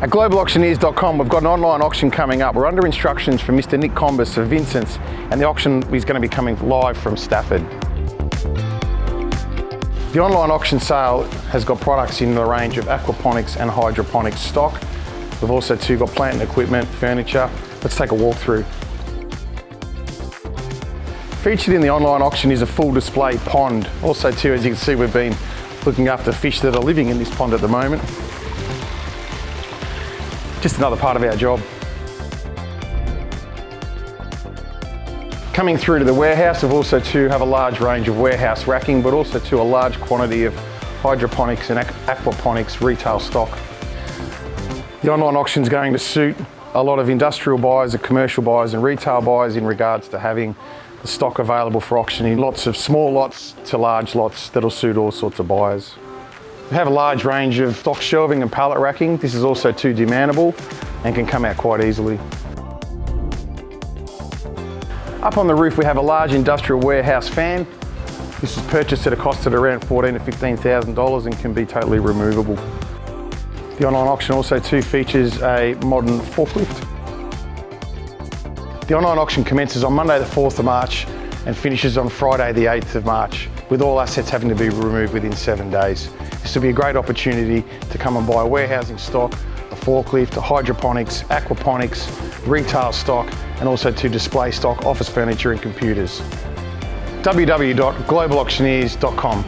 At globalauctioneers.com, we've got an online auction coming up. We're under instructions from Mr. Nick Combis of Vincent's, and the auction is going to be coming live from Stafford. The online auction sale has got products in the range of aquaponics and hydroponics stock. We've also too got plant and equipment, furniture. Let's take a walk through. Featured in the online auction is a full display pond. Also too, as you can see, we've been looking after fish that are living in this pond at the moment. Just another part of our job. Coming through to the warehouse, we've also too have a large range of warehouse racking, but also too a large quantity of hydroponics and aquaponics retail stock. The online auction is going to suit a lot of industrial buyers, commercial buyers and retail buyers in regards to having the stock available for auctioning. Lots of small lots to large lots that'll suit all sorts of buyers. We have a large range of stock shelving and pallet racking. This is also too demountable and can come out quite easily. Up on the roof we have a large industrial warehouse fan. This is purchased at a cost of around $14,000 to $15,000 and can be totally removable. The online auction also too features a modern forklift. The online auction commences on Monday the 4th of March and finishes on Friday the 8th of March, with all assets having to be removed within 7 days. This will be a great opportunity to come and buy warehousing stock, a forklift, a hydroponics, aquaponics, retail stock, and also to display stock, office furniture and computers. www.globalauctioneers.com